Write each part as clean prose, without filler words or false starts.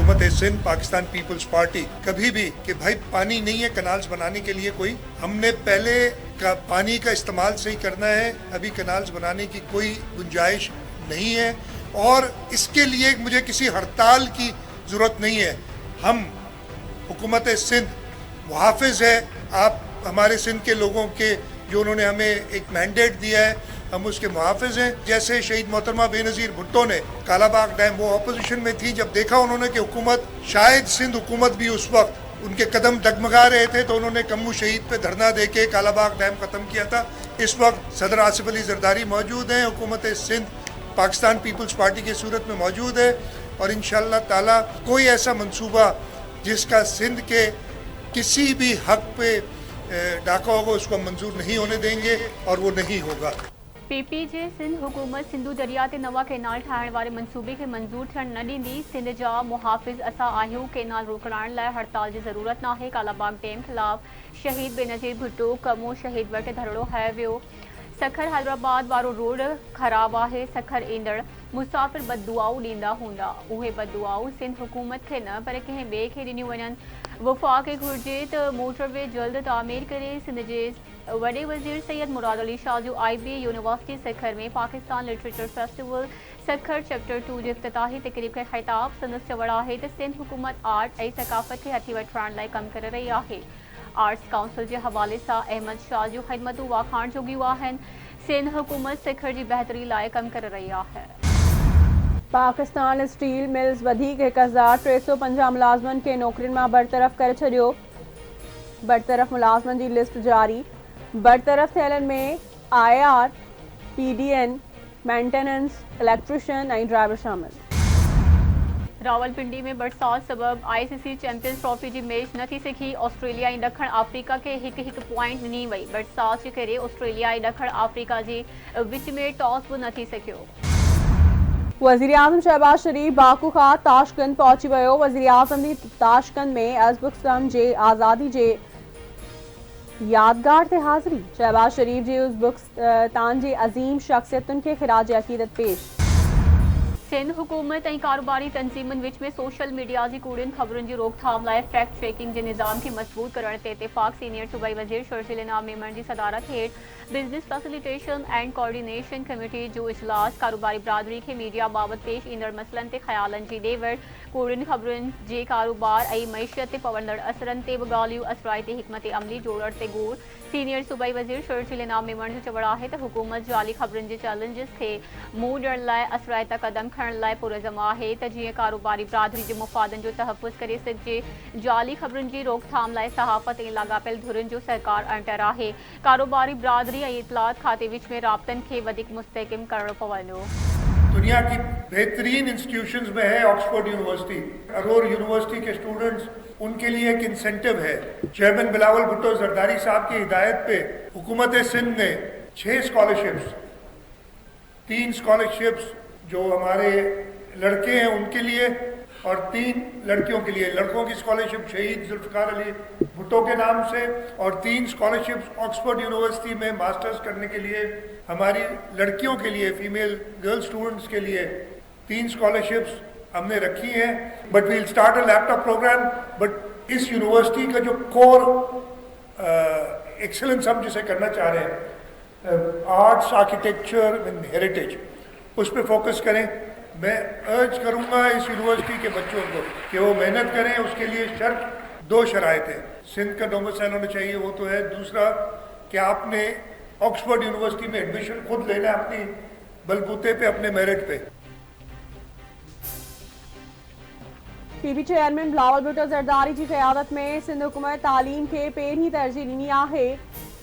हुकूमत Sindh Pakistan peoples party कभी भी कि भाई पानी नहीं है कनाल्स बनाने के लिए कोई, हमने पहले का पानी का इस्तेमाल सही करना है, अभी कनाल्स बनाने की कोई गुंजाइश नहीं है और इसके लिए मुझे किसी हड़ताल की जरूरत नहीं है। हम हुकूमत सिंध मुहाफिज है, आप हमारे सिंध के लोगों के जो उन्होंने हमें एक मैंडेट दिया है हम उसके मुहाफिज हैं। जैसे शहीद मोहतरमा बेनज़ीर भुट्टो ने कालाबाग डैम, वो अपोजिशन में थी, जब देखा उन्होंने कि हुकूमत, शायद सिंध हुकूमत भी उस वक्त उनके कदम डगमगा रहे थे, तो उन्होंने कम्मू शहीद पे धरना देके कालाबाग डैम खत्म किया था। इस वक्त सदर आसिफ अली जरदारी मौजूद हैं, हुकूमत सिंध पाकिस्तान पीपल्स पार्टी की सूरत में मौजूद है और इंशाअल्लाह ताला कोई ऐसा मंसूबा जिसका सिंध के किसी भी हक पे डाका होगा उसको मंजूर नहीं होने देंगे और वो नहीं होगा। पीपीजे सिंध हुकूमत सिंधु दरिया ते नवा केनाल ठाहिण वारे मंसूबे खे मंजूर थियण न ॾींदी। सिंध जा मुहाफ़िज़ असां आहियूं, केनाल रोकराइण लाइ हड़ताल जी ज़रूरत नाहे। कालाबाग डैम ख़िलाफ़ शहीद बेनज़ीर भुट्टो कमो शहीद वटि धरणो हयो वियो। सखर हैदराबाद वारो रोड ख़राब आहे। सखर ईंदड़ मुसाफ़िर बददुआऊं ॾींदा हूंदा, उहे बददुआऊं सिंध हुकूमत खे न पर कंहिं ॿिए खे ॾिनियूं वञनि। वफ़ाक़ खे घुर्जे त मोटरवे जल्द तामीर करे। सिंध जे वॾे वज़ीर सैयद मुराद अली शाह जो IBA यूनिवर्सिटी सखर में Pakistan literature festival Sukkur chapter 2 जे इफ़्तिताही तक़रीब खे ख़िताब संदसि चवण आहे त सिंध हुकूमत आर्ट ऐं सक़ाफ़त खे हथी वठाइण लाइ कमु करे रही आहे। आर्ट्स काउंसिल जे हवाले सां अहमद शाह जूं ख़िदमतूं वाखाण जोगियूं आहिनि। सिंध हुकूमत सखर जी बहितरी लाइ कमु करे रही आहे। पाकिस्तान स्टील मिल्स वधीक 1350 मुलाज़मनि खे नौकरियुनि मां बरतरफ़ करे छॾियो। बरतरफ़ मुलाज़मनि जी लिस्ट जारी। बरतरफ़ थियलनि में IR, PDN, मेंटेनेंस, इलेक्ट्रिशियन ऐं ड्राइवर शामिल। रावलपिंडी में बरसात सबब ICC चैंपियंस ट्रॉफी जी मैच न थी सघी। ऑस्ट्रेलिया ऐं ॾखण अफ्रीका खे हिकु पॉइंट ॾिनी वई। बरसात जे करे ऑस्ट्रेलिया ऐं ॾखण अफ्रीका जे विच में टॉस बि न थी सघियो। वज़ीर आज़म शहबाज शरीफ बाकू खां ताशकंद पहुची वियो। वज़ीर आज़म जी ताशकंद में अज़बकिस्तान जे आज़ादी जे यादगार ते हाज़िरी। शहबाज शरीफ जी उज़बकिस्तान जे अज़ीम शख्सियतुनि खे ख़िराज अक़ीदत पेश। सिंध हुकूमत ऐं कारोबारी तंज़ीमुनि विच में सोशल मीडिया जी कूड़ियुनि ख़बरुनि जी रोकथाम लाइ फैक्ट चेकिंग जे निज़ाम खे मज़बूत करण ते इत्तेफ़ाक़। सीनियर सूबाई वज़ीर शर्जील इनाम मेमण जी सदारत हेठि business facilitation and coordination committee जो इजलास। कारोबारी बिरादरी खे मीडिया बाबति पेश ईंदड़ मसइलनि ते ख़्यालनि जी ॾे वठि, कूड़ियुनि ख़बरुनि जे कारोबार ऐं मईशत ते पवंदड़ असरनि ते बि ॻाल्हियूं, असराइती हिकमत अमली जोड़ण ते ग़ौर। सीनियर सूबाई वज़ीर शर्जील इनाम मेमण जो चवणु आहे त हुकूमत जाली ख़बरुनि जे चैलेंजिस खे मुंहुं ॾियण लाइ असराइता क़दम खणण लाइ पुरज़म आहे त जीअं कारोबारी बिरादरी जे मुफ़ादनि जो तहफ़ुज़ करे सघिजे। जाली ख़बरुनि जी रोकथाम लाइ सहाफ़त ऐं लाॻापियल धुरियुनि जो सरकार अंटर आहे। कारोबारी बिरादरी ऐं इत्तलात खाते विच में राब्तनि खे वधीक मुस्तहकम करणो पवंदो। दुनिया की बेहतरीन इंस्टीट्यूशंस में है ऑक्सफोर्ड यूनिवर्सिटी, अरोर यूनिवर्सिटी के स्टूडेंट्स, उनके लिए एक इंसेंटिव है। चेयरमैन बिलावल भुट्टो जरदारी साहब की हिदायत पे हुकूमत सिंध ने 6 स्कॉलरशिप्स, 3 स्कॉलरशिप्स जो हमारे लड़के हैं उनके लिए और 3 लड़कियों के लिए। लड़कों की स्कॉलरशिप शहीद जुल्फ़िकार अली भुट्टो के नाम से और 3 स्कॉलरशिप्स ऑक्सफोर्ड यूनिवर्सिटी में मास्टर्स करने के लिए। हमारी लड़कियों के लिए, फीमेल गर्ल स्टूडेंट्स के लिए 3 स्कॉलरशिप्स हमने रखी हैं। But we'll start a laptop programme. But इस यूनिवर्सिटी का जो कोर एक्सेलेंस हम जिसे करना चाह रहे हैं, आर्ट्स, आर्किटेक्चर एंड हेरिटेज, उस पर फोकस करें। मैं अर्ज करूंगा इस यूनिवर्सिटी के बच्चों को कि वो मेहनत करें। उसके लिए शर्त 2 शराइत है। सिंध का डोमिसाइल होना चाहिए, वो तो है। दूसरा कि आपने ऑक्सफोर्ड यूनिवर्सिटी में एडमिशन खुद लेना है, अपनी बलबूते पे, अपने मेरिट पे। PB चेयरमैन बिलावल भुट्टो जरदारी की क़यादत में सिंध हुकूमत तालीम के पहिरीं तरजीह ॾिनी आहे।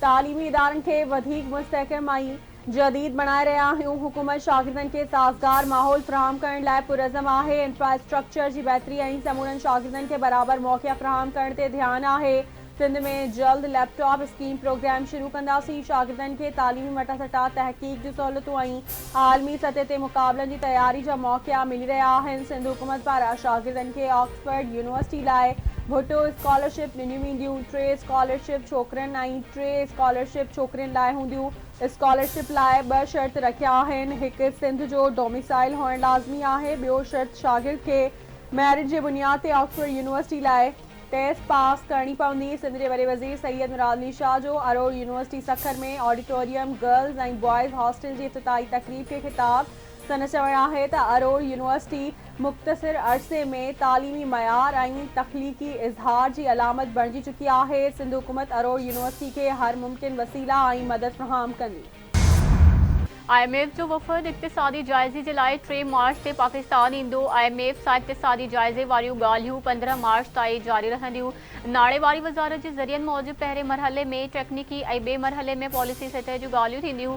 तालीमी इदारनि खे वधीक मुस्तहकम ऐं जदीद बणाए रहिया आहियूं। हुकूमत शागिर्दनि खे साज़गार माहौल फ़राहम करण लाइ पुरज़म आहे। इंफ्रास्ट्रक्चर जी बहितरी ऐं समूरनि शागिर्दनि खे बराबर मौक़िया फ़राहम करण ते ध्यानु आहे। सिंध में जल्द लैपटॉप स्कीम प्रोग्राम शुरू कंदासीं। शागिर्दनि खे तालीमी मटा सटा तहक़ीक़ जूं सहूलियतूं ऐं आलमी सतह ते मुक़ाबलनि जी तयारी जा मौक़िया मिली रहिया आहिनि। सिंध हुकूमत पारां शागिर्दनि खे ऑक्सफोर्ड यूनिवर्सिटी लाइ भुट्टो स्कॉलरशिप ॾिनियूं वेंदियूं। 3 स्कॉलरशिप छोकिरनि ऐं 3 स्कॉलरशिप छोकिरियुनि लाइ हूंदियूं। स्कॉलरशिप लाइ 2 शर्त रखिया आहिनि। 1 सिंध जो डोमिसाइल हुअणु लाज़मी आहे। ॿियो शर्त शागिर्द खे मैरिट जी बुनियाद ते ऑक्सफोर्ड यूनिवर्सिटी लाइ टेस्ट पास करनी पवंदी। सिंध जे वॾे वज़ीर सैयद मुराद अली शाह जो अरोड़ यूनिवर्सिटी सखर में ऑडिटोरियम गर्ल्स ऐं बॉयज़ हॉस्टल जी इफ्तिताही तकरीब के खिताब। सन चवणु आहे त अरोड़ यूनिवर्सिटी मुख़्तसिर अरसे में तालीमी मयार ऐं तख़लीक़ी इज़हार जी अलामत बणिजी चुकी आहे। सिंध हुकूमत अरोड़ यूनिवर्सिटी खे हर मुमकिन वसीला ऐं मदद फ़राहम कंदी। IMF जो वफ़द इक़्तिसादी जाइज़े जे लाइ 3 मार्च ते पाकिस्तान ईंदो। IMF सां इक़्तिसादी जाइज़े वारियूं ॻाल्हियूं 15 मार्च ताईं जारी रहंदियूं। नाणे वारी वज़ारत जे ज़रियनि मूजिब पहिरें मरहले में टेक्निकी ऐं ॿिए मरहले में पॉलिसी सतह जूं ॻाल्हियूं थींदियूं।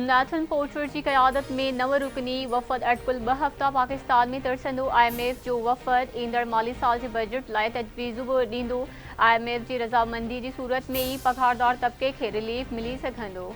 नेथन पोर्टर जी क़यादत में 9 रुकनी वफ़द अटकुल 2 हफ़्ता पाकिस्तान में तरसंदो। IMF जो वफ़द ईंदड़ माली साल जे बजट लाइ तजवीज़ूं बि ॾींदो। IMF जी रज़ामंदी जी सूरत में ई पघारदार तबिके खे रिलीफ मिली सघंदो।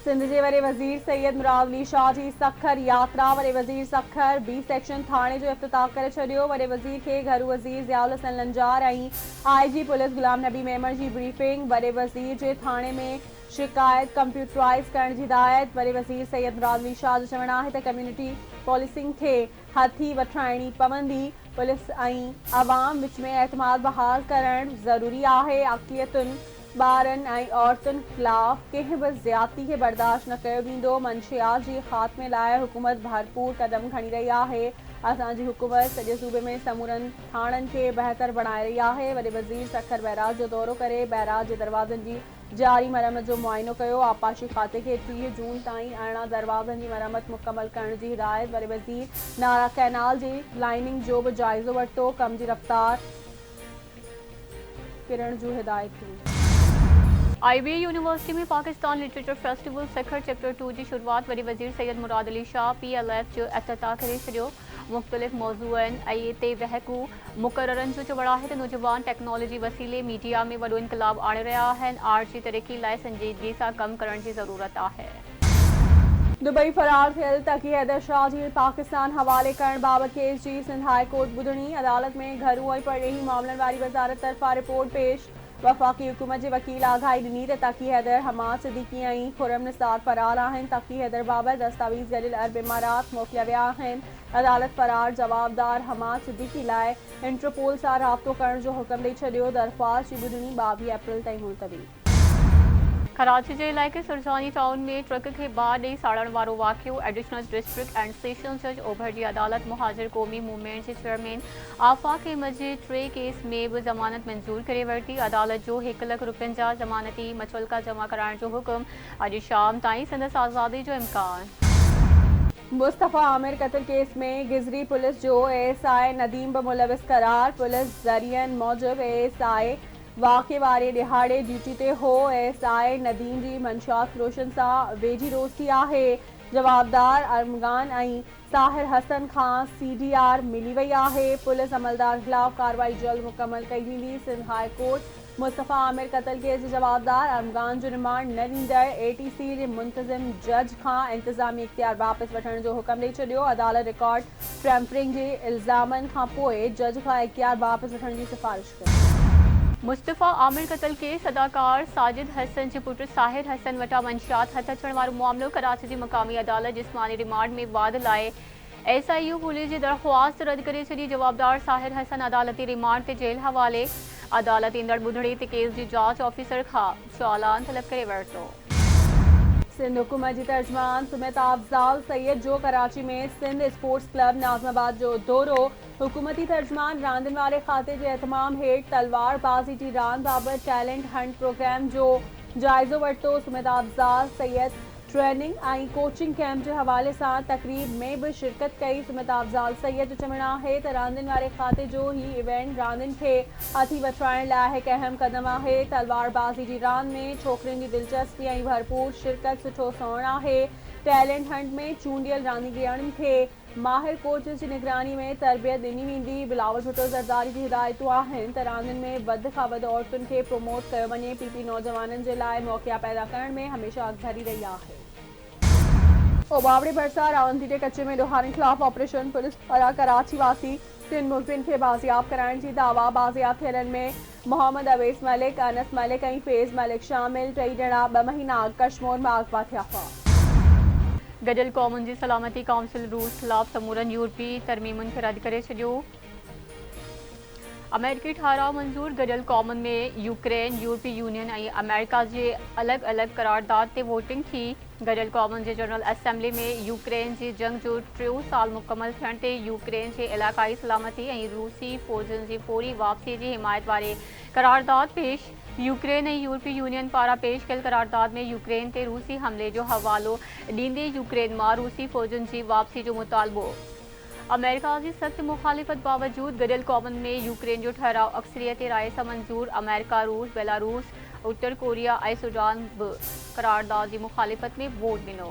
सिंध जे वॾे वज़ीर सैयद मुराद अली शाह जी सखर यात्रा। वॾे वज़ीर सखर B सेक्शन थाणे जो इफ्तिताह करे छॾियो। वॾे वज़ीर खे घरू वज़ीर ज़ियाउल हसन लंजार ऐं IG पुलिस गुलाम नबी मेमण जी ब्रीफिंग। वॾे वज़ीर जे थाणे में शिकायत कंप्यूटराइज़ करण जी हिदायत। वॾे वज़ीर सैयद मुराद अली शाह जो चवणु आहे त कम्यूनिटी पॉलिसिंग खे हथी वठाइणी पवंदी। पुलिस ऐं अवाम विच में एतमाद बहाल करणु ज़रूरी आहे। अक़लियतुनि ॿारनि ऐं औरतुनि ख़िलाफ़ कंहिं बि ज़्यादती खे बर्दाश्त न कयो वेंदो। मंशियात जी ख़ात्मे लाइ हुकूमत भरपूर क़दम खणी रही आहे। असांजी हुकूमत सॼे सूबे में समूरनि थाणनि खे बहितर बणाए रही आहे। वॾे वज़ीर सखर बैराज जो दौरो करे बैराज जे दरवाज़नि जी जारी मरम्मत जो मुआइनो कयो। आबपाशी खाते खे 30 जून ताईं अरिड़हं दरवाज़नि जी मरम्मत मुकमल करण जी हिदायत। वॾे वज़ीर नारा कैनाल जी लाइनिंग जो बि जाइज़ो वरितो। कम जी रफ़्तार किरण जूं हिदायत कई। IBA यूनिवर्सिटी में Pakistan literature festival Sukkur chapter 2 जी शुरुआत वॾे वज़ीर सैयद मुराद अली शाह PLF जो इफ्तिताह करे छॾियो। मुख़्तलिफ़ मौज़ूअनि ऐं ते वहकू मुक़ररनि जो चवणु आहे त नौजवान टेक्नोलॉजी वसीले मीडिया में वॾो इनक़लाब आणे रहिया आहिनि। आर्ट जी तरक़ी लाइ संजीदगी सां कमु करण जी ज़रूरत आहे। दुबई फरार थियल तकी हैदर शाह जी पाकिस्तान हवाले करण बाबति केस जी सिंध हाई कोर्ट ॿुधणी। अदालत में घरू ऐं परॾेही मामलनि वारी वज़ारत तरफ़ां रिपोर्ट पेश। वफ़ाक़ी हुकूमत जे वकील आगाही ॾिनी त तकी हैदर हमाद सिद्दीकी ऐं खुरम निसार फरार आहिनि। तकी हैदर बाबति दस्तावेज़ गॾियल अरब इमारात मोकिलिया विया आहिनि। अदालत फरार जवाबदार हमाद सिद्दीकी लाइ इंटरपोल सां राब्तो करण जो हुकुम ॾेई छॾियो। दरख़्वास्त जी ॿुधणी 22 अप्रैल ताईं मुलतवी। कराची जे इलाइक़े सुरजानी टाउन में ट्रक खे बाहि ॾेई साड़ण वारो वाक़ियो। एडिशनल डिस्ट्रिक्ट एंड सेशंस जज ओभर जी अदालत मुहाजिर क़ौमी मूवमेंट जे चेयरमैन आफ़ाक़ अहमद जे 3 केस में बि ज़मानत मंज़ूर करे वरिती। अदालत जो 1 लख रुपयनि जा ज़मानती मचवल्का जमा कराइण जो हुकुम। अॼु शाम ताईं संदसि आज़ादी जो इम्कान। मुस्तफ़ा आमिर कत्ल केस में गिज़री पुलिस जो ASI नदीम बि मुलविस करार। पुलिस ज़रियनि मूजिब ASI वाक़े वारे ॾिहाड़े ड्यूटी ते हो। ASI नदीम जी मंशियात फ़रोशनि सां वेझी दोस्ती आहे। जवाबदार अरमगान ऐं साहिर हसन खां CDR मिली वई आहे। पुलिस अमलदार ख़िलाफ़ कार्रवाई जल्द मुकमल कई वेंदी। सिंध हाई कोर्ट मुस्तफ़ा आमिर कत्ल केस जे जवाबदार अरमगान जो रिमांड न ॾींदड़ ATC जे मुंतज़िम जज खां इंतिज़ामी इख्तियार वापसि वठण जो हुकुम ॾेई छॾियो। अदालत रिकॉर्ड टेम्परिंग जे इल्ज़ामनि खां पोइ जज खां इख्तियार वापसि वठण जी सिफ़ारिश कई। मुस्तफ़ा आमिर कत्ल केस अदाकार साजिद हसन जे पुट साहिर हसन वटां मंशियात हथ अचण वारो मामिलो। कराची जी मक़ामी अदालत जिस्मानी रिमांड में वाध लाइ SIU पुलिस जी दरख़्वास्त रद्द करे छॾी। जवाबदार साहिर हसन अदालती रिमांड ते जेल हवाले। अदालत ईंदड़ ॿुधणी ते केस जी जांच ऑफिसर खां चालान तलब करे वरितो। सिंध हुकूमत जी तर्जमान सुमित अफ़ज़ाल सैयद जो कराची में सिंध स्पोर्ट्स क्लब नाज़माबाद जो दौरो। हुकूमती तर्जमान रांदियुनि वारे खाते जे एतमाम हेठि तलवार बाज़ी जी रांदि बाबति टैलेंट हंट प्रोग्राम जो जाइज़ो वरितो। सुमित अफ़ज़ाल सैयद ट्रेनिंग ऐं कोचिंग कैंप जे हवाले सां तक़रीब में बि शिरकत कई। सुमित अफ़ज़ाल सैयद जो चवणु आहे त रांदियुनि वारे खाते जो ही इवेंट रांदियुनि खे हथी वठाइण लाइ हिकु अहम क़दम आहे। तलवार बाज़ी जी रांदि में छोकिरियुनि जी दिलचस्पी ऐं भरपूर शिरकत सुठो सौण आहे। टैलेंट हंट में चूंडियल रांदीगरनि खे माहिर कोचिस जी निगरानी में तरबियत ॾिनी वेंदी। बिलावल भुट्टो ज़रदारी जी हिदायतूं आहिनि त रांदियुनि में वधि खां वधि औरतुनि खे प्रमोट कयो वञे। PP नौजवाननि जे लाइ मौक़िया पैदा करण में हमेशह अॻिभरी रही आहे। ओबावड़े भरसा रावलपिंडी कच्चे में ॾोहारनि ख़िलाफ़ ऑपरेशन। पुलिस पारां कराची वासी 3 मुलज़िमनि खे बाज़ियाब कराइण जी दावा। बाज़ियाब थियलनि में मोहम्मद अवेस मलिक, अनस मलिक ऐं फैज़ मलिक शामिल। 3 ॼणा 2 महीना कश्मीर में अगवा थिया हुआ। गडियल क़ौमुनि जी सलामती काउंसिल रूस ख़िलाफ़ समूरनि यूरोपी तरमीमुनि खे रद्द करे छॾियो। अमेरिकी ठाराव मंज़ूर गडियल क़ौमुनि में यूक्रेन, यूरोपी यूनियन ऐं अमेरिका जे अलॻि अलॻि करारदाद ते वोटिंग थी। गडियल क़ौमुनि जे जनरल असेंबली में यूक्रेन जी जंग जो 3 साल मुकमल थियण ते यूक्रेन जे इलाक़ाई सलामती ऐं रूसी फ़ौजुनि जी फौरी वापसी जी हिमायत वारे करारदाद पेश। यूक्रेन ऐं यूरोपी यूनियन पारां पेश कयल करारदाद में यूक्रेन ते रूसी हमले जो हवालो ॾींदे यूक्रेन मां रूसी फ़ौजुनि जी वापसी जो मुतालबो। अमेरिका की सख्त मुखालिफत बावजूद गडियल क़ौमुनि में यूक्रेन जो ठहराव अक्सरियत राय सां मंजूर। अमेरिका, रूस, बेलारूस, उत्तर कोरिया ऐं सूडान बि करारदाद की मुखालिफत में वोट ॾिनो।